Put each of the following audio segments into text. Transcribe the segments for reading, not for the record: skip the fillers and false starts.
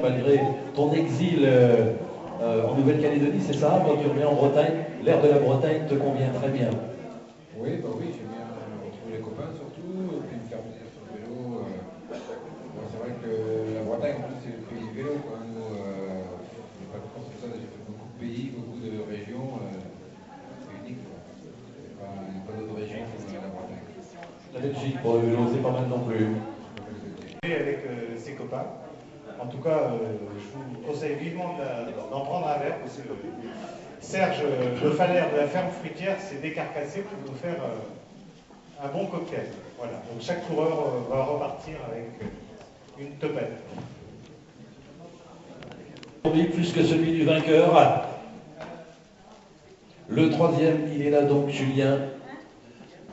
Malgré ton exil en Nouvelle-Calédonie, c'est ça? Toi, tu reviens en Bretagne. L'air de la Bretagne te convient très bien. Oui, bah oui, j'aime bien retrouver les copains surtout, et puis me faire plaisir sur le vélo. Bon, c'est vrai que la Bretagne, en plus, c'est le pays du vélo, quoi. Nous, j'ai pas de France que ça, j'ai fait beaucoup de pays, beaucoup de régions. C'est unique, quoi. Il n'y a pas d'autres régions comme la Bretagne. La Belgique, pour le vélo, c'est pas mal non plus. Avec ses copains. En tout cas, je vous conseille vivement d'en prendre un verre, parce que Serge Le Falaire de la ferme fruitière s'est décarcassé pour nous faire un bon cocktail. Voilà. Donc chaque coureur va repartir avec une topette. Plus que celui du vainqueur. Le troisième, il est là donc, Julien.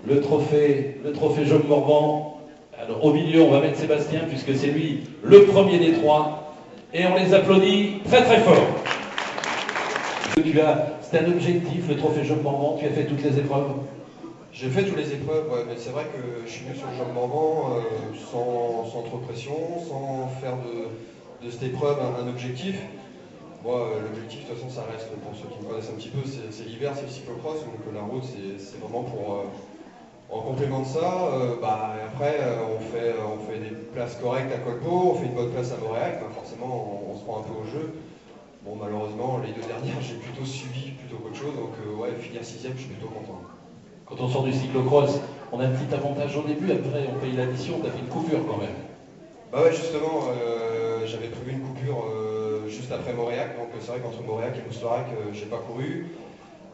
Le trophée Jacques Morvan. Alors au milieu, on va mettre Sébastien, puisque c'est lui le premier des trois. Et on les applaudit très très fort. C'est un objectif, le trophée Jacques Morvan. Tu as fait toutes les épreuves? J'ai fait toutes les épreuves, ouais, mais c'est vrai que je suis venu sur le Jacques Morvan sans trop de pression, sans faire de cette épreuve un objectif. Moi, l'objectif, de toute façon, ça reste, pour ceux qui me connaissent un petit peu, c'est l'hiver, c'est le cyclocross, donc la route, c'est vraiment pour... en complément de ça, après, on fait des places correctes à Colpo, on fait une bonne place à Montréal, forcément, on se prend un peu au jeu. Bon, malheureusement, les deux dernières, j'ai plutôt subi plutôt qu'autre chose, donc ouais, finir 6ème, je suis plutôt content. Quand on sort du cyclocross, on a un petit avantage au début, après on paye l'addition, tu as fait une coupure quand même. Bah ouais, justement, j'avais prévu une coupure juste après Mauriac, donc c'est vrai qu'entre Mauriac et Moustarac, j'ai pas couru.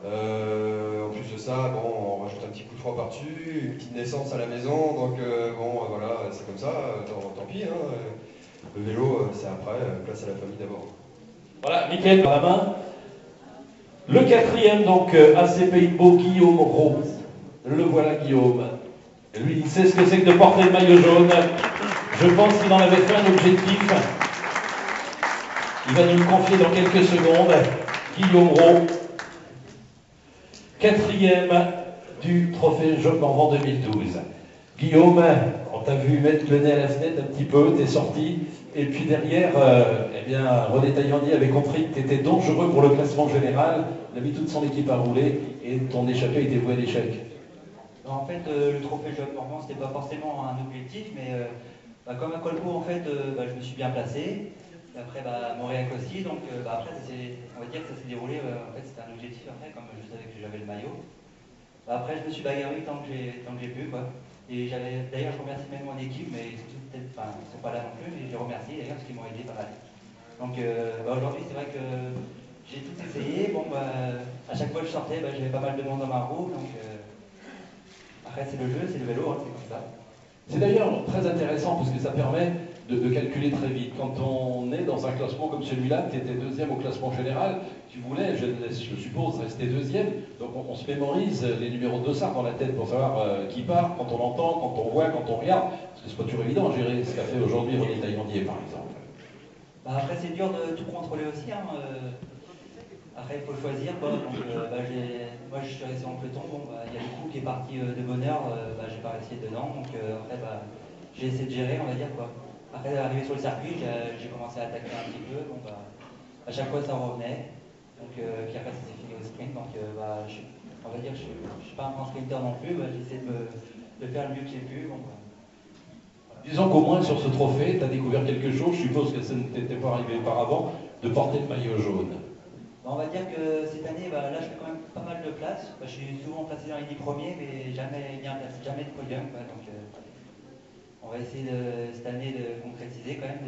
En plus de ça, bon, on rajoute un petit coup de froid par-dessus, une petite naissance à la maison, donc bon, voilà, c'est comme ça, tant pis. Hein, le vélo, c'est après, place à la famille d'abord. Voilà, Mickaël par la main. Le quatrième, donc, AC Pays-de-Beau, Guillaume Rose. Le voilà, Guillaume. Lui, il sait ce que c'est que de porter le maillot jaune. Je pense qu'il en avait fait un objectif. Il va nous le confier dans quelques secondes. Guillaume Rose. Quatrième du trophée Jacques Morvan 2012. Guillaume, on t'a vu mettre le nez à la fenêtre un petit peu, t'es sorti, et puis derrière, eh bien, René Taillandier avait compris que tu étais dangereux pour le classement général, il a mis toute son équipe à rouler, et ton échappée était vouée à l'échec. En fait, le trophée Jacques Morvan, c'était pas forcément un objectif, mais comme à Colpo, en fait, je me suis bien placé. Et après, Mauriac aussi, donc après, on va dire que ça s'est déroulé, en fait, c'était un objectif après, comme je savais que j'avais le maillot. Après, je me suis bagarré tant que j'ai pu, quoi. Et d'ailleurs, je remercie même mon équipe, mais ils sont pas là non plus, mais je les remercie d'ailleurs parce qu'ils m'ont aidé pas mal. Donc aujourd'hui, c'est vrai que j'ai tout essayé. Bon, à chaque fois que je sortais, j'avais pas mal de monde dans ma roue, donc après, c'est le jeu, c'est le vélo, hein, c'est comme ça. C'est d'ailleurs très intéressant parce que ça permet de calculer très vite. Quand on est dans un classement comme celui-là, tu étais deuxième au classement général, tu voulais, je suppose, rester deuxième. Donc on se mémorise les numéros de dossard dans la tête pour savoir qui part, quand on entend, quand on voit, quand on regarde. Parce que c'est pas toujours évident de gérer ce qu'a fait aujourd'hui René Taillandier, par exemple. Après, c'est dur de tout contrôler aussi. Hein. Après, il faut choisir. Quoi. Donc, moi, je suis resté en peloton. Bon, y a le coup qui est parti de bonne heure. J'ai pas réussi dedans. Donc, après, j'ai essayé de gérer, on va dire. Quoi. Après, arrivé sur le circuit, j'ai commencé à attaquer un petit peu. Bon, à chaque fois, ça revenait. Donc, puis après, ça s'est fini au sprint. Donc, on va dire que je suis pas un grand sprinter non plus. J'ai essayé de faire le mieux que j'ai pu. Bon, voilà. Disons qu'au moins, sur ce trophée, tu as découvert quelque chose. Je suppose que ça ne t'était pas arrivé auparavant, de porter le maillot jaune. On va dire que cette année, là, je fais quand même pas mal de places. Je suis souvent placé dans les 10 premiers, mais jamais bien placé, jamais de podium. Donc, on va essayer cette année de concrétiser quand même.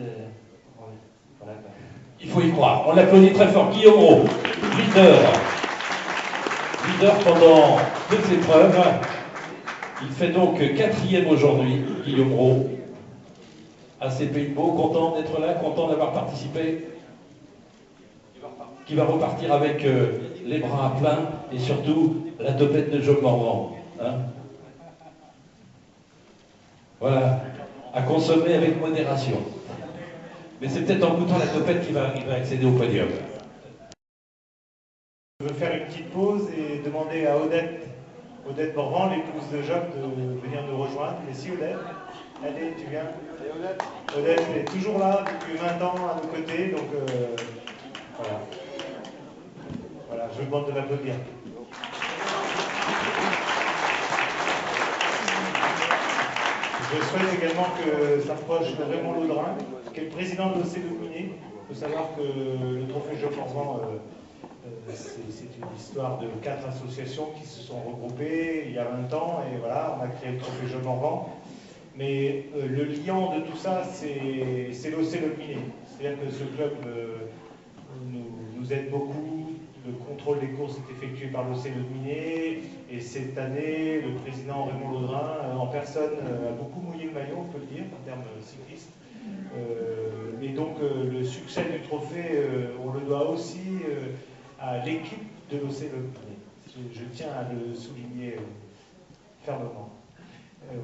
Voilà, quoi. Il faut y croire. On l'applaudit très fort. Guillaume Rau, leader pendant toutes ces épreuves. Il fait donc quatrième aujourd'hui, Guillaume Rau. AC Pays-de-Beau, content d'être là, content d'avoir participé. Qui va repartir avec les bras à plein et surtout la topette de Jacques Morvan. Hein, voilà, à consommer avec modération. Mais c'est peut-être en goûtant la topette qu'il va accéder au podium. Je veux faire une petite pause et demander à Odette Morvan, l'épouse de Jacques, de venir nous rejoindre. Merci Odette. Allez, tu viens. Odette est toujours là depuis 20 ans à nos côtés, donc voilà. Voilà, je vous demande de l'applaudir. Je souhaite également que s'approche Raymond Laudrin, qui est le président de l'OC Luminé. Il faut savoir que le trophée Jules Morvan, c'est une histoire de 4 associations qui se sont regroupées il y a 20 ans, et voilà, on a créé le trophée Jules Morvan. Mais le liant de tout ça, c'est l'OC Luminé. C'est-à-dire que ce club nous aide beaucoup. Le contrôle des courses est effectué par l'OC Luminé, et cette année, le président Raymond Laudrin, en personne, a beaucoup mouillé le maillot, on peut le dire, en termes cyclistes. Et donc, le succès du trophée, on le doit aussi à l'équipe de l'OC Luminé. Je tiens à le souligner fermement.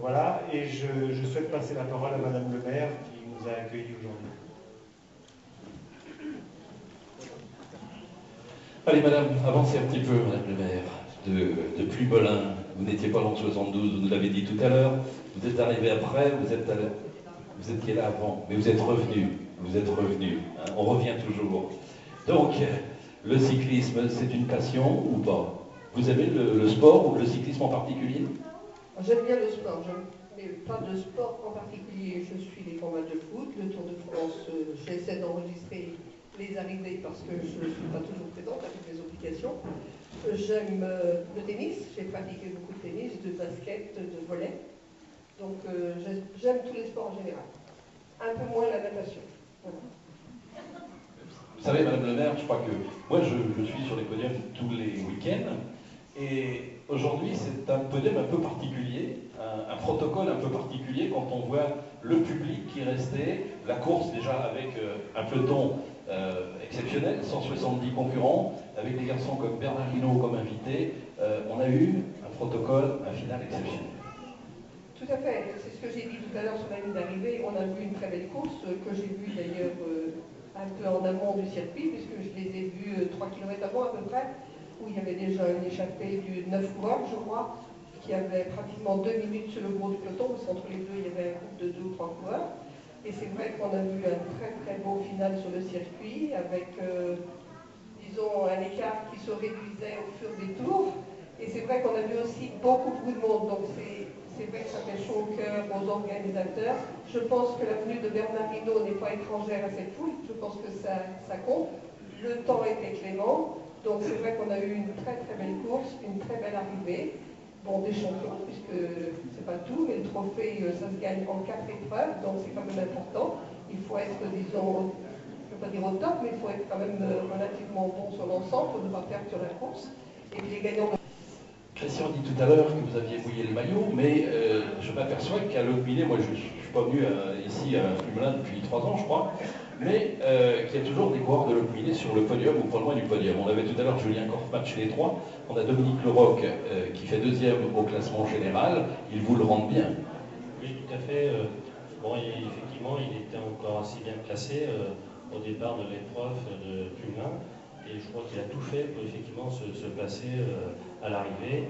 Voilà, et je souhaite passer la parole à Madame le maire qui nous a accueillis aujourd'hui. Allez, madame, avancez un petit peu, madame le maire, de Plumelin. Vous n'étiez pas en 72, vous nous l'avez dit tout à l'heure. Vous êtes arrivé après, vous étiez là avant, mais vous êtes revenu. Hein, on revient toujours. Donc, le cyclisme, c'est une passion ou pas? Vous aimez le sport ou le cyclisme en particulier? J'aime bien le sport, mais pas de sport en particulier. Je suis les combats de foot, le Tour de France, j'essaie d'enregistrer les arrivées parce que je ne suis pas toujours présente avec mes obligations. J'aime le tennis, j'ai pratiqué beaucoup de tennis, de basket, de volley. Donc j'aime tous les sports en général. Un peu moins la natation. Voilà. Vous savez, madame le maire, je crois que moi je suis sur les podiums tous les week-ends. Et aujourd'hui, c'est un podium un peu particulier, un protocole un peu particulier quand on voit le public qui restait, la course déjà avec un peloton exceptionnel, 170 concurrents, avec des garçons comme Bernard Hinault comme invité. On a eu un protocole, un final exceptionnel. Tout à fait, c'est ce que j'ai dit tout à l'heure sur la ligne d'arrivée. On a vu une très belle course, que j'ai vue d'ailleurs un peu en amont du circuit, puisque je les ai vus 3 km avant à peu près, où il y avait déjà une échappée de 9 coureurs, je crois, qui avait pratiquement 2 minutes sur le gros du peloton, parce qu'entre les deux, il y avait un groupe de 2 ou 3 coureurs. Et c'est vrai qu'on a vu un très très beau final sur le circuit, avec, disons, un écart qui se réduisait au fur des tours. Et c'est vrai qu'on a vu aussi beaucoup de monde, donc c'est vrai que ça fait chaud au cœur aux organisateurs. Je pense que la venue de Bernard Hinault n'est pas étrangère à cette foule, je pense que ça compte. Le temps était clément, donc c'est vrai qu'on a eu une très très belle course, une très belle arrivée. Bon, des champions, puisque c'est pas tout, mais le trophée, ça se gagne en 4 épreuves, donc c'est quand même important. Il faut être, disons, je ne veux pas dire au top, mais il faut être quand même relativement bon sur l'ensemble pour ne pas perdre sur la course. Et puis les gagnants... Christian dit tout à l'heure que vous aviez mouillé le maillot, mais je m'aperçois qu'à l'Aubinet, moi je ne suis pas venu ici à Plumelin depuis 3 ans, je crois, mais qu'il y a toujours des coureurs de l'Aubinet sur le podium ou pas loin du podium. On avait tout à l'heure Julien Korfmann chez les 3, on a Dominique Leroc qui fait 2e au classement général, il vous le rend bien. Oui, tout à fait. Bon, effectivement, il était encore assez bien classé au départ de l'épreuve de Plumelin. Et je crois qu'il a tout fait pour effectivement se placer à l'arrivée.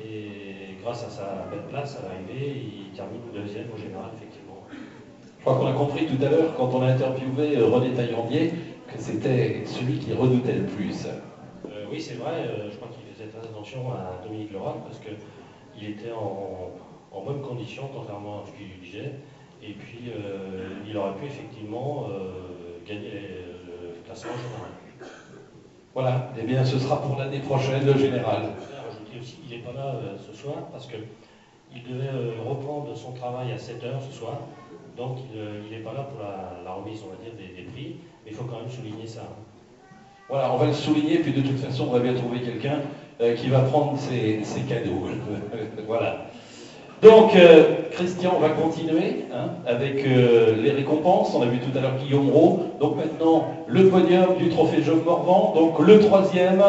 Et grâce à sa belle place à l'arrivée, il termine 2e au général, effectivement. Je crois qu'on a compris tout à l'heure, quand on a interviewé René Taillandier, que c'était celui qui redoutait le plus. Oui, c'est vrai. Je crois qu'il faisait très attention à Dominique Leroy parce qu'il était en bonne condition, contrairement à ce qu'il disait. Et puis, il aurait pu effectivement gagner le classement général. Voilà, eh bien ce sera pour l'année prochaine, le général. Je voudrais rajouter aussi qu'il n'est pas là ce soir parce qu'il devait reprendre son travail à 7h ce soir. Donc il n'est pas là pour la remise, on va dire, des prix. Mais il faut quand même souligner ça. Voilà, on va le souligner, puis de toute façon, on va bien trouver quelqu'un qui va prendre ses cadeaux. Voilà. Donc, Christian, on va continuer avec les récompenses. On a vu tout à l'heure Guillaume Roux. Donc maintenant, le podium du trophée Jules Morvan. Donc le 3e,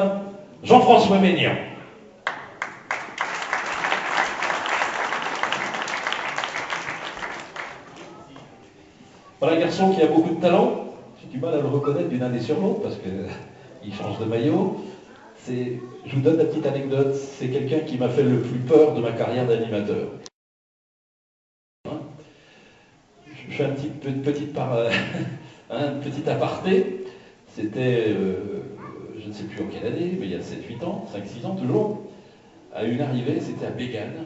Jean-François Ménian. Voilà un garçon qui a beaucoup de talent. J'ai du mal à le reconnaître d'une année sur l'autre parce qu'il change de maillot. Je vous donne la petite anecdote. C'est quelqu'un qui m'a fait le plus peur de ma carrière d'animateur. je fais une petite aparté. C'était, je ne sais plus en quelle année, mais il y a 7-8 ans, 5-6 ans toujours, à une arrivée, c'était à Bégane,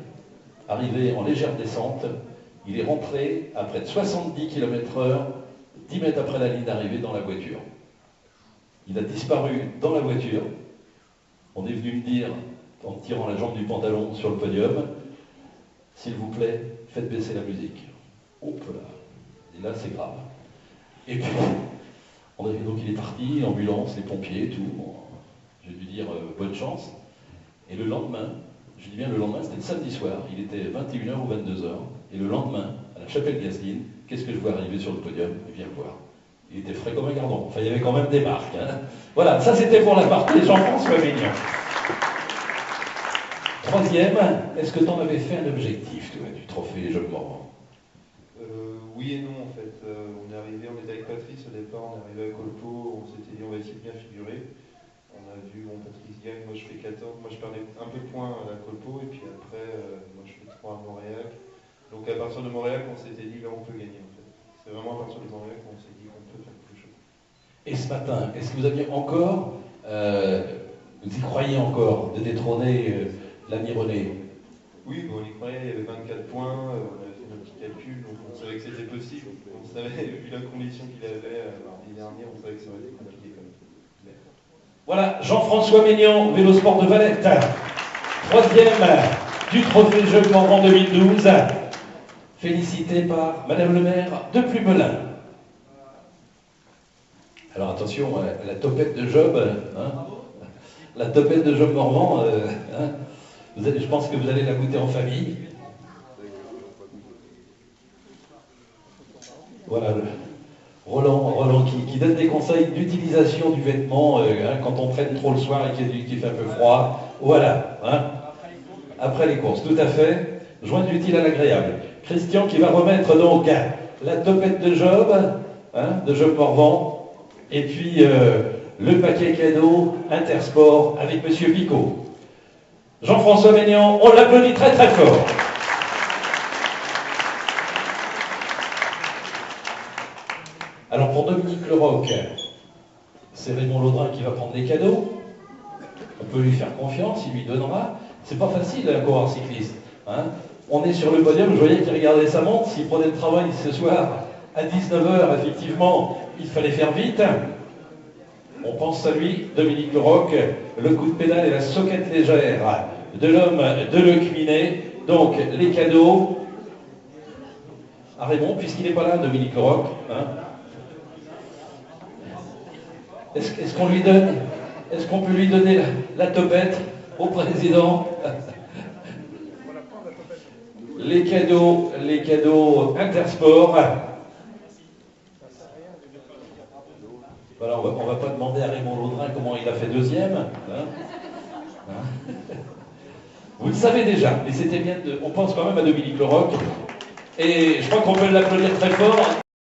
arrivé en légère descente. Il est rentré à près de 70 km/h, 10 mètres après la ligne d'arrivée, dans la voiture. Il a disparu dans la voiture. On est venu me dire, en tirant la jambe du pantalon sur le podium, s'il vous plaît, faites baisser la musique. Hop là. Et là, c'est grave. Et puis, donc il est parti, l'ambulance, les pompiers, tout. Bon, j'ai dû dire bonne chance. Et le lendemain, je dis bien le lendemain, c'était le samedi soir, il était 21h ou 22h. Et le lendemain, à la Chapelle-Gasline, qu'est-ce que je vois arriver sur le podium? Et viens le voir. Il était frais comme un gardon. Enfin, il y avait quand même des marques. Hein. Voilà, ça c'était pour la partie Jean-François Mignon. Troisième, est-ce que tu en avais fait un objectif, toi, du trophée Jeux Morvan? Oui et non, en fait. On est arrivé, on était avec Patrice au départ, on est arrivé à Colpo, on s'était dit on va essayer de bien figurer. On a vu, Patrice gagne, moi je fais 14, moi je perdais un peu de points à la Colpo, et puis après, moi je fais 3 à Montréal. Donc à partir de Montréal, on s'était dit là on peut gagner en fait. C'est vraiment à partir de Montréal qu'on s'est dit qu'on peut faire quelque chose. Et ce matin, est-ce que vous aviez encore, vous y croyez encore, de détrôner l'ami René? Oui, bon, on y croyait, il y avait 24 points, on avait fait nos petits calculs, donc on savait que c'était possible. On savait, vu la condition qu'il avait l'année dernière, on savait que ça aurait été compliqué quand même. Voilà, Jean-François Mignon, Vélosport de Valette, troisième du trophée Jeux Morvan 2012, félicité par Madame le maire de Plumelin. Alors attention, la topette de Job, hein, la topette de Job Morvan, hein, je pense que vous allez la goûter en famille. Voilà, Roland qui donne des conseils d'utilisation du vêtement hein, quand on traîne trop le soir et qu'il fait un peu froid. Voilà, hein, après les courses, tout à fait. Joindre l'utile à l'agréable. Christian qui va remettre donc la topette de Job, hein, de Job Morvan, et puis le paquet cadeau Intersport avec Monsieur Picot. Jean-François Mignon, on l'applaudit très très fort. Alors pour Dominique Leroc, c'est Raymond Laudrin qui va prendre les cadeaux. On peut lui faire confiance, il lui donnera. C'est pas facile un coureur cycliste. Hein. On est sur le podium, je voyais qu'il regardait sa montre. S'il prenait le travail ce soir à 19h, effectivement, il fallait faire vite. On pense à lui, Dominique Leroc, le coup de pédale et la soquette légère de l'homme de Lecminet. Donc les cadeaux à Raymond, puisqu'il n'est pas là, Dominique Leroc. Hein. Est-ce qu'on lui donne, est-ce qu'on peut lui donner la topette au président? Les cadeaux Intersport. Voilà, on va pas demander à Raymond Laudrin comment il a fait deuxième. Hein. Hein. Vous le savez déjà, mais c'était bien on pense quand même à Dominique Leroc. Et je crois qu'on peut l'applaudir très fort.